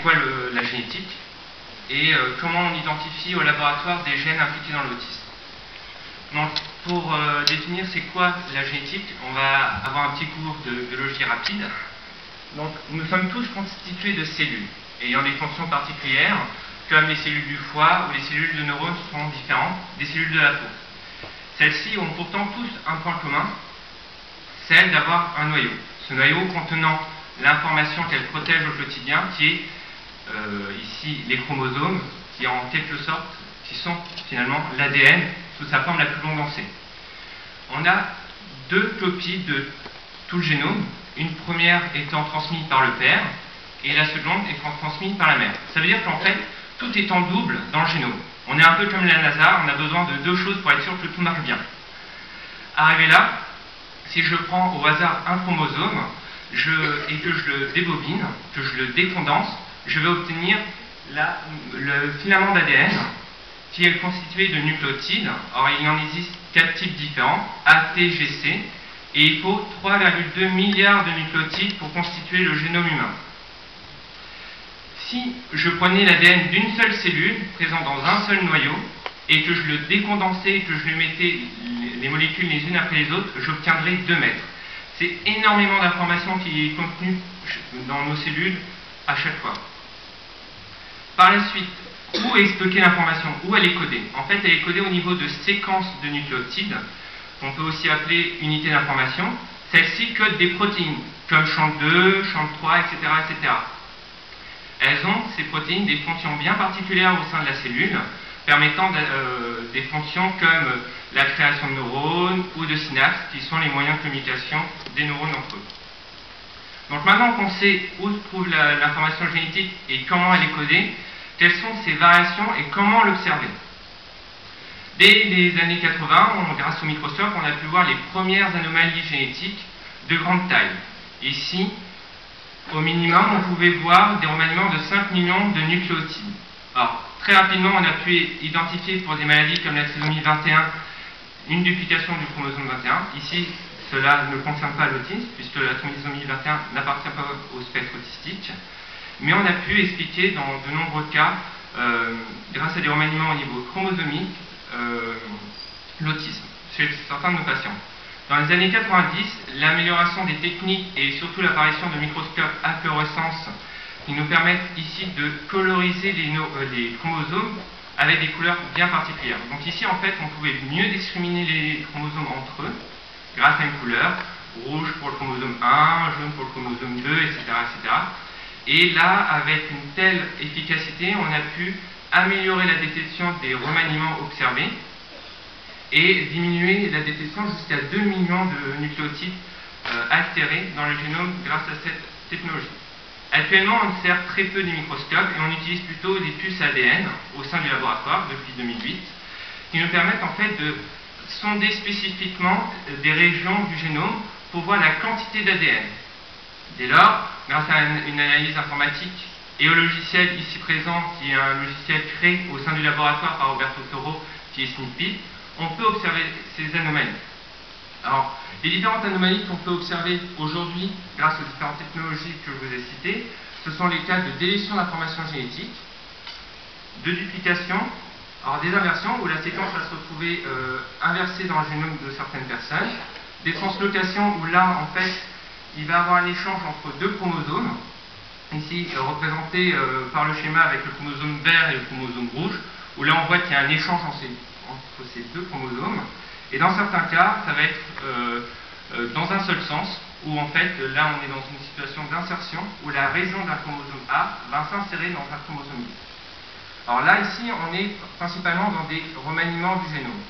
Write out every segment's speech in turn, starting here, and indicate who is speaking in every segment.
Speaker 1: quoi la génétique et comment on identifie au laboratoire des gènes impliqués dans l'autisme. Donc, pour définir c'est quoi la génétique, on va avoir un petit cours de biologie rapide. Donc, nous sommes tous constitués de cellules ayant des fonctions particulières, comme les cellules du foie ou les cellules de neurones sont différentes des cellules de la peau. Celles-ci ont pourtant tous un point commun, celle d'avoir un noyau. Ce noyau contenant l'information qu'elle protège au quotidien, qui est ici les chromosomes, qui en quelque sorte, qui sont finalement l'ADN sous sa forme la plus condensée. On a deux copies de tout le génome, une première étant transmise par le père et la seconde étant transmise par la mère. Ça veut dire qu'en fait, tout est en double dans le génome. On est un peu comme la NASA, on a besoin de deux choses pour être sûr que tout marche bien. Arrivé là, si je prends au hasard un chromosome et que je le débobine, que je le décondense, je vais obtenir le filament d'ADN qui est constitué de nucléotides. Or, il en existe 4 types différents, A, T, G, C, et il faut 3,2 milliards de nucléotides pour constituer le génome humain. Si je prenais l'ADN d'une seule cellule, présente dans un seul noyau, et que je le décondensais, que je lui mettais les molécules les unes après les autres, j'obtiendrais 2 mètres. C'est énormément d'informations qui est contenue dans nos cellules à chaque fois. Par la suite, où est stockée l'information? Où elle est codée? En fait, elle est codée au niveau de séquences de nucléotides, qu'on peut aussi appeler unités d'information. Celles-ci codent des protéines, comme champ 2, champ 3, etc., etc. Elles ont, ces protéines, des fonctions bien particulières au sein de la cellule, permettant des fonctions comme la création de neurones ou de synapses, qui sont les moyens de communication des neurones entre eux. Donc maintenant qu'on sait où se trouve l'information génétique et comment elle est codée, quelles sont ses variations et comment l'observer. Dès les années 80, grâce au microscope, on a pu voir les premières anomalies génétiques de grande taille. Ici, au minimum, on pouvait voir des remaniements de 5 millions de nucléotides. Alors, très rapidement, on a pu identifier pour des maladies comme la trisomie 21 une duplication du chromosome 21. Ici, cela ne concerne pas l'autisme, puisque la trisomie 21 n'appartient pas au spectre autistique. Mais on a pu expliquer dans de nombreux cas, grâce à des remaniements au niveau chromosomique, l'autisme chez certains de nos patients. Dans les années 90, l'amélioration des techniques et surtout l'apparition de microscopes à fluorescence qui nous permettent ici de coloriser les chromosomes avec des couleurs bien particulières. Donc ici, en fait, on pouvait mieux discriminer les chromosomes entre eux grâce à une couleur, rouge pour le chromosome 1, jaune pour le chromosome 2, etc., etc. Et là, avec une telle efficacité, on a pu améliorer la détection des remaniements observés et diminuer la détection jusqu'à 2 millions de nucléotides altérés dans le génome grâce à cette technologie. Actuellement, on sert très peu des microscopes et on utilise plutôt des puces ADN au sein du laboratoire depuis 2008 qui nous permettent en fait de sonder spécifiquement des régions du génome pour voir la quantité d'ADN. Dès lors, grâce à une analyse informatique et au logiciel ici présent, qui est un logiciel créé au sein du laboratoire par Roberto Toro, qui est SNP, on peut observer ces anomalies. Alors, les différentes anomalies qu'on peut observer aujourd'hui grâce aux différentes technologies que je vous ai citées, ce sont les cas de délétion d'informations génétiques, de duplication, alors des inversions où la séquence va se retrouver inversée dans le génome de certaines personnes, des translocations où là, en fait, il va y avoir un échange entre deux chromosomes, ici représenté par le schéma avec le chromosome vert et le chromosome rouge, où là on voit qu'il y a un échange entre ces deux chromosomes. Et dans certains cas, ça va être dans un seul sens, où en fait, là on est dans une situation d'insertion, où la région d'un chromosome A va s'insérer dans un chromosome B. Alors là, ici, on est principalement dans des remaniements du génome.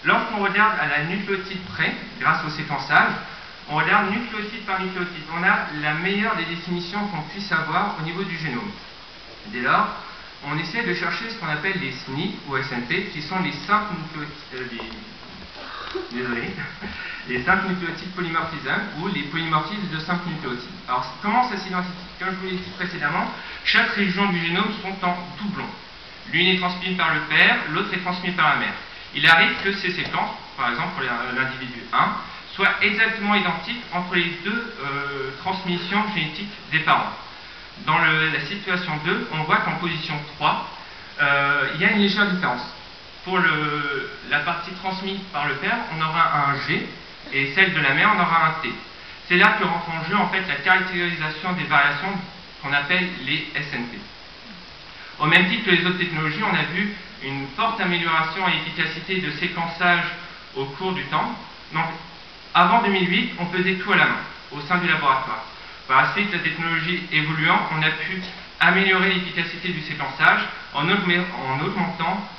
Speaker 1: Lorsqu'on regarde à la nucléotide près, grâce au séquençage, on regarde nucléotide par nucléotide. On a la meilleure des définitions qu'on puisse avoir au niveau du génome. Dès lors, on essaie de chercher ce qu'on appelle les SNP ou SNP, qui sont les 5 nucléotides polymorphismes ou les polymorphismes de 5 nucléotides. Alors, comment ça s'identifie? Comme je vous l'ai dit précédemment, chaque région du génome sont en doublon. L'une est transmise par le père, l'autre est transmise par la mère. Il arrive que ces séquences, par exemple pour l'individu 1, soient exactement identiques entre les deux transmissions génétiques des parents. Dans la situation 2, on voit qu'en position 3, il y a une légère différence. Pour la partie transmise par le père, on aura un G, et celle de la mère, on aura un T. C'est là que rentre en jeu en fait la caractérisation des variations qu'on appelle les SNP. Au même titre que les autres technologies, on a vu une forte amélioration à l'efficacité de séquençage au cours du temps. Donc, avant 2008, on faisait tout à la main, au sein du laboratoire. Par la suite, la technologie évoluant, on a pu améliorer l'efficacité du séquençage en augmentant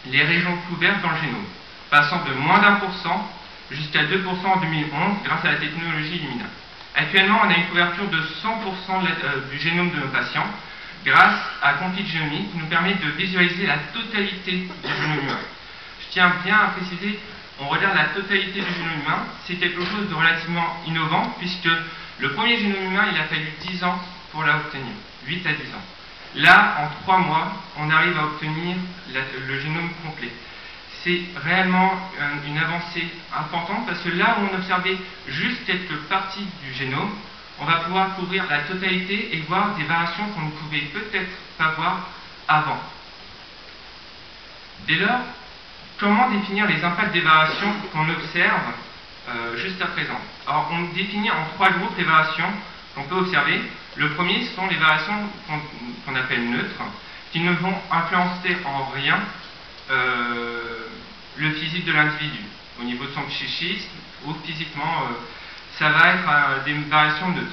Speaker 1: les régions couvertes dans le génome, passant de moins d'1% jusqu'à 2% en 2011 grâce à la technologie Illumina. Actuellement, on a une couverture de 100% du génome de nos patients grâce à Complete Genomics qui nous permet de visualiser la totalité du génome humain. Je tiens bien à préciser, on regarde la totalité du génome humain, c'est quelque chose de relativement innovant puisque le premier génome humain, il a fallu 10 ans pour l'obtenir, 8 à 10 ans. Là, en 3 mois, on arrive à obtenir le génome complet. C'est réellement une avancée importante parce que là où on observait juste quelques parties du génome, on va pouvoir couvrir la totalité et voir des variations qu'on ne pouvait peut-être pas voir avant. Dès lors, comment définir les impacts des variations qu'on observe juste à présent? Alors, on définit en 3 groupes les variations qu'on peut observer. Le premier sont les variations qu'on appelle neutres, qui ne vont influencer en rien le physique de l'individu. Au niveau de son psychisme ou physiquement, ça va être des variations neutres.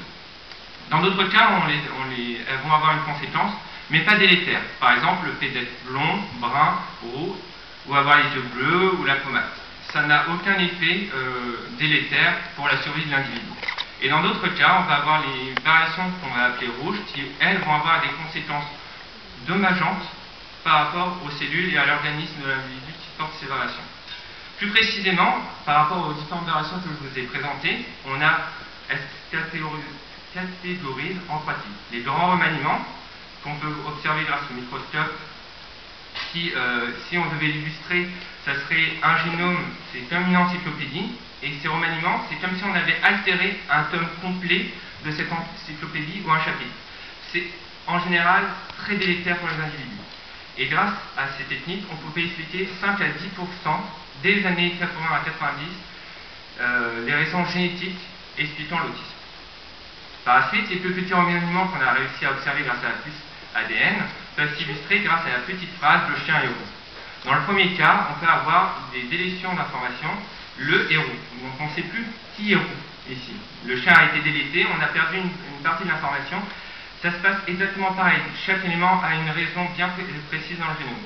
Speaker 1: Dans d'autres cas, elles vont avoir une conséquence, mais pas délétère. Par exemple, le fait d'être blond, brun, roux, ou avoir les yeux bleus ou la pommade. Ça n'a aucun effet délétère pour la survie de l'individu. Et dans d'autres cas, on va avoir les variations qu'on va appeler rouges, qui, elles, vont avoir des conséquences dommageantes par rapport aux cellules et à l'organisme de l'individu qui porte ces variations. Plus précisément, par rapport aux différentes variations que je vous ai présentées, on catégorise en 3 types. Les grands remaniements, qu'on peut observer grâce au microscope, qui, si on devait l'illustrer, ça serait un génome, c'est comme une encyclopédie, et ces remaniements, c'est comme si on avait altéré un tome complet de cette encyclopédie ou un chapitre. C'est en général très délétère pour les individus. Et grâce à ces techniques, on pouvait expliquer 5 à 10% dès les années 80 à 90 les raisons génétiques expliquant l'autisme. Par la suite, les plus petits remaniements qu'on a réussi à observer grâce à la puce ADN peuvent s'illustrer grâce à la petite phrase « le chien est roux ». Dans le premier cas, on peut avoir des délétions d'informations, le est roux. Donc on ne sait plus qui est roux ici. Le chien a été délété, on a perdu une partie de l'information. Ça se passe exactement pareil. Chaque élément a une raison bien précise dans le génome.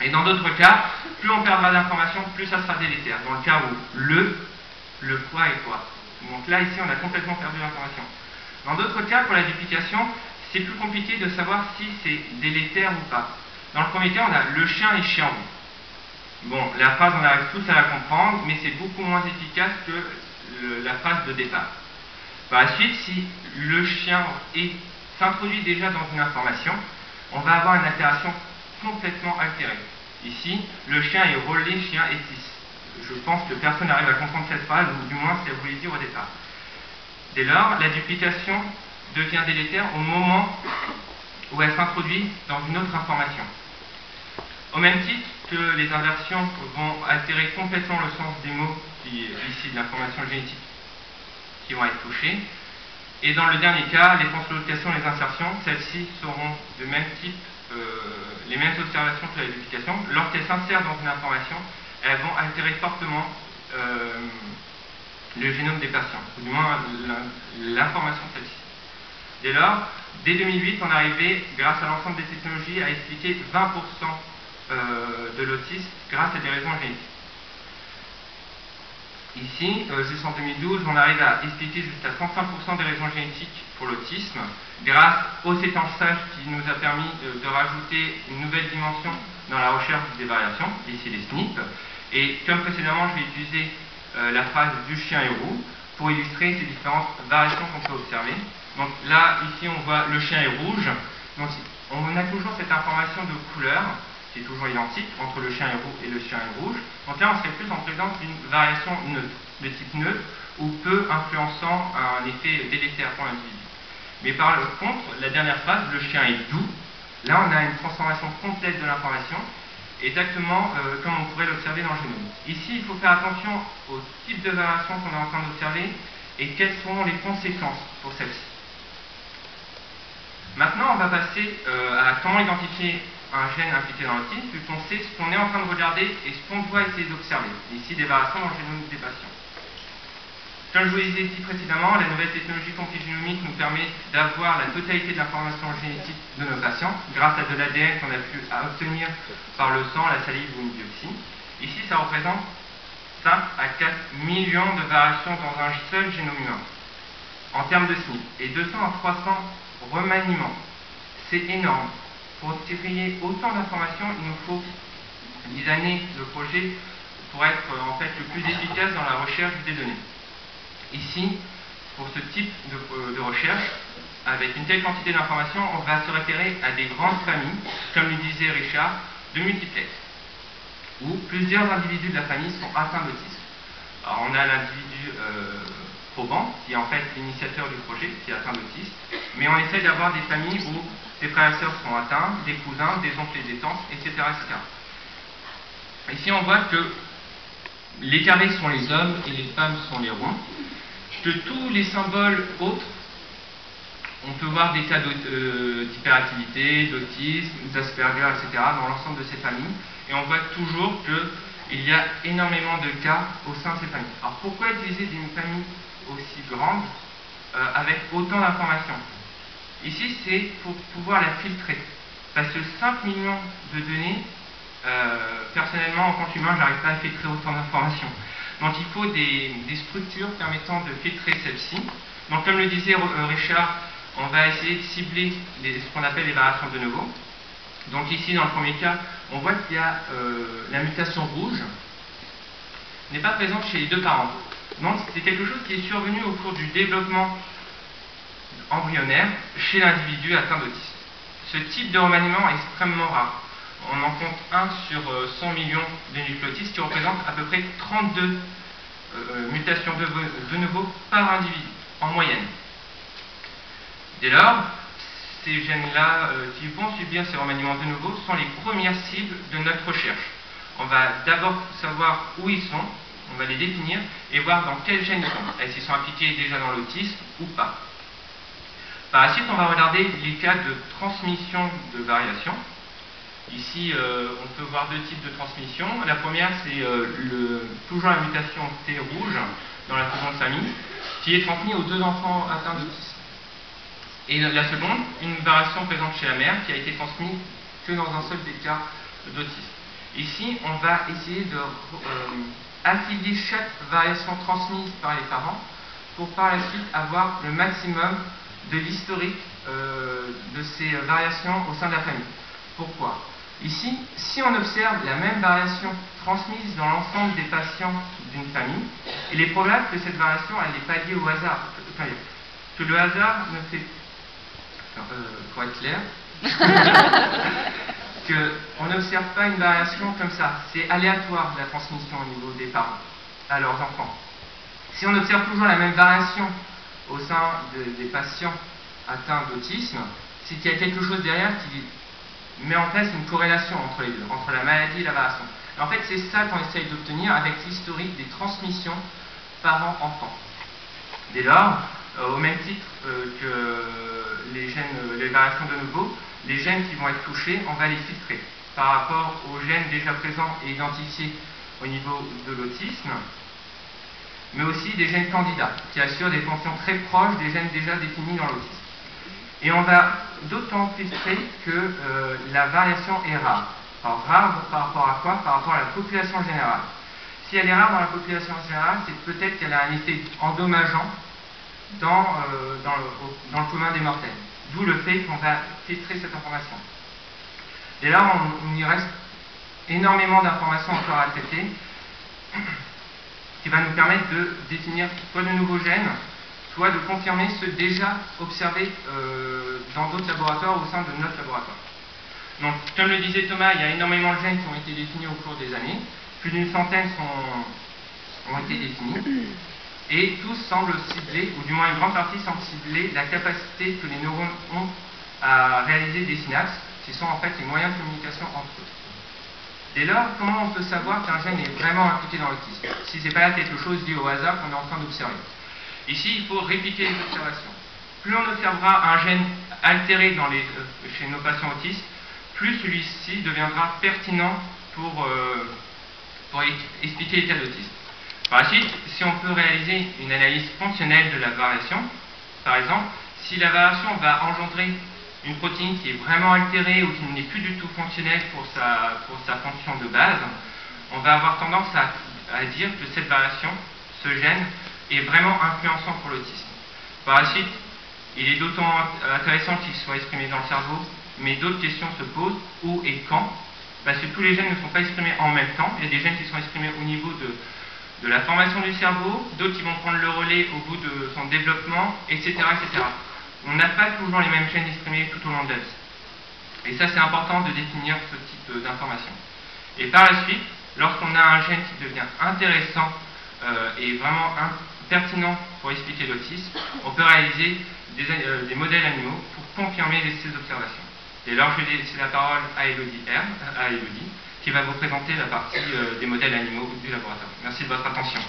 Speaker 1: Et dans d'autres cas, plus on perdra d'informations, plus ça sera délétère. Dans le cas où le quoi est quoi. Donc là, ici, on a complètement perdu l'information. Dans d'autres cas, pour la duplication, c'est plus compliqué de savoir si c'est délétère ou pas. Dans le premier cas, on a le chien est chien roux. Bon, la phrase, on arrive tous à la comprendre, mais c'est beaucoup moins efficace que la phrase de départ. Par la suite, si le chien s'introduit déjà dans une information, on va avoir une altération complètement altérée. Ici, le chien est relais, chien est 6. Je pense que personne n'arrive à comprendre cette phrase, ou du moins ce qu'elle voulait dire au départ. Dès lors, la duplication devient délétère au moment où elle s'introduit dans une autre information. Au même titre que les inversions vont altérer complètement le sens des mots ici de l'information génétique qui vont être touchés. Et dans le dernier cas, les translocations et les insertions, celles-ci seront de même type, les mêmes observations que la duplication. Lorsqu'elles s'insèrent dans une information, elles vont altérer fortement le génome des patients, ou du moins l'information celle-ci. Dès lors, dès 2008, on arrivait, grâce à l'ensemble des technologies, à expliquer 20% de l'autisme grâce à des raisons génétiques. Ici, jusqu'en 2012, on arrive à expliquer jusqu'à 105% des raisons génétiques pour l'autisme grâce au séquençage qui nous a permis de rajouter une nouvelle dimension dans la recherche des variations, ici les SNP. Et comme précédemment, je vais utiliser la phrase du chien est roux pour illustrer ces différentes variations qu'on peut observer. Donc là, ici, on voit le chien est rouge. Donc on a toujours cette information de couleur qui est toujours identique entre le chien et le chien rouge. Donc là, on serait plus en présence d'une variation neutre, de type neutre, ou peu influençant un effet délétère pour l'individu. Mais par contre, la dernière phrase, le chien est doux, là on a une transformation complète de l'information, exactement comme on pourrait l'observer dans le génome. Ici, il faut faire attention au type de variation qu'on est en train d'observer et quelles seront les conséquences pour celle-ci. Maintenant, on va passer à comment identifier un gène impliqué dans l'autisme, puisqu'on sait ce qu'on est en train de regarder et ce qu'on doit essayer d'observer. Ici, des variations dans le génome des patients. Comme je vous l'ai dit précédemment, la nouvelle technologie compligénomique nous permet d'avoir la totalité de l'information génétique de nos patients grâce à de l'ADN qu'on a pu obtenir par le sang, la salive ou une biopsie. Ici, ça représente 5 à 4 millions de variations dans un seul génome humain en termes de SNP et 200 à 300 remaniements. C'est énorme. Pour trier autant d'informations, il nous faut 10 années de projet pour être en fait le plus efficace dans la recherche des données. Ici, pour ce type de recherche, avec une telle quantité d'informations, on va se référer à des grandes familles, comme le disait Richard, de multiplex, où plusieurs individus de la famille sont atteints d'autisme. Alors on a l'individu probant, qui est en fait l'initiateur du projet, qui est atteint d'autisme, mais on essaie d'avoir des familles où ses frères et sœurs sont atteints, des cousins, des oncles et des tantes, etc., etc. Ici on voit que les carrés sont les hommes et les femmes sont les ronds. De tous les symboles autres, on peut voir des cas d'hyperactivité, d'autisme, d'Asperger, etc. dans l'ensemble de ces familles. Et on voit toujours qu'il y a énormément de cas au sein de ces familles. Alors pourquoi utiliser une famille aussi grande avec autant d'informations? Ici, c'est pour pouvoir la filtrer. Parce que 5 millions de données, personnellement, en tant qu'humain, je n'arrive pas à filtrer autant d'informations. Donc il faut des structures permettant de filtrer celle-ci. Donc comme le disait Richard, on va essayer de cibler ce qu'on appelle les variations de novo. Donc ici, dans le premier cas, on voit qu'il y a la mutation rouge n'est pas présente chez les deux parents. Donc c'est quelque chose qui est survenu au cours du développement embryonnaire chez l'individu atteint d'autisme. Ce type de remaniement est extrêmement rare. On en compte 1 sur 100 millions de nucléotides, ce qui représente à peu près 32 mutations de novo par individu, en moyenne. Dès lors, ces gènes-là qui vont subir ces remaniements de novo sont les premières cibles de notre recherche. On va d'abord savoir où ils sont, on va les définir et voir dans quels gènes ils sont. Est-ce qu'ils sont impliqués déjà dans l'autisme ou pas. Par la suite, on va regarder les cas de transmission de variation. Ici, on peut voir deux types de transmission. La première, c'est toujours la mutation T rouge dans la seconde famille, qui est transmise aux deux enfants atteints d'autisme. Et la seconde, une variation présente chez la mère, qui a été transmise que dans un seul des cas d'autisme. Ici, on va essayer de affilier chaque variation transmise par les parents pour par la suite avoir le maximum de l'historique de ces variations au sein de la famille. Pourquoi ? Ici, si on observe la même variation transmise dans l'ensemble des patients d'une famille, il est probable que cette variation n'est pas liée au hasard. Que le hasard ne fait... pour être clair, qu'on n'observe pas une variation comme ça. C'est aléatoire la transmission au niveau des parents à leurs enfants. Si on observe toujours la même variation au sein des patients atteints d'autisme, c'est qu'il y a quelque chose derrière qui met en place une corrélation entre les deux, entre la maladie et la variation. Et en fait, c'est ça qu'on essaye d'obtenir avec l'historique des transmissions parents-enfants. Dès lors, au même titre que les variations de novo, les gènes qui vont être touchés, on va les filtrer par rapport aux gènes déjà présents et identifiés au niveau de l'autisme, mais aussi des gènes candidats qui assurent des fonctions très proches des gènes déjà définis dans l'autisme. Et on va d'autant filtrer que la variation est rare. Alors rare par rapport à quoi? Par rapport à la population générale. Si elle est rare dans la population générale, c'est peut-être qu'elle a un effet endommageant dans le commun des mortels. D'où le fait qu'on va filtrer cette information. Et là, il y reste énormément d'informations encore à traiter qui va nous permettre de définir soit de nouveaux gènes, soit de confirmer ceux déjà observés dans d'autres laboratoires au sein de notre laboratoire. Donc, comme le disait Thomas, il y a énormément de gènes qui ont été définis au cours des années. Plus d'une centaine ont été définis. Et tous semblent cibler, ou du moins une grande partie semble cibler, la capacité que les neurones ont à réaliser des synapses, qui sont en fait les moyens de communication entre eux. Dès lors, comment on peut savoir qu'un gène est vraiment impliqué dans l'autisme, si ce n'est pas quelque chose dû au hasard qu'on est en train d'observer? Ici, il faut répliquer les observations. Plus on observera un gène altéré chez nos patients autistes, plus celui-ci deviendra pertinent pour expliquer l'état d'autisme. Par la suite, si on peut réaliser une analyse fonctionnelle de la variation, par exemple, si la variation va engendrer une protéine qui est vraiment altérée ou qui n'est plus du tout fonctionnelle pour sa fonction de base, on va avoir tendance à dire que cette variation, ce gène, est vraiment influençant pour l'autisme. Par la suite, il est d'autant intéressant qu'il soit exprimé dans le cerveau, mais d'autres questions se posent, où et quand, parce que tous les gènes ne sont pas exprimés en même temps. Il y a des gènes qui sont exprimés au niveau de la formation du cerveau, d'autres qui vont prendre le relais au bout de son développement, etc. etc. On n'a pas toujours les mêmes gènes exprimés tout au long de la vie. Et ça, c'est important de définir ce type d'information. Et par la suite, lorsqu'on a un gène qui devient intéressant et vraiment pertinent pour expliquer l'autisme, on peut réaliser des modèles animaux pour confirmer ces observations. Et alors, je vais laisser la parole à Elodie, qui va vous présenter la partie des modèles animaux du laboratoire. Merci de votre attention.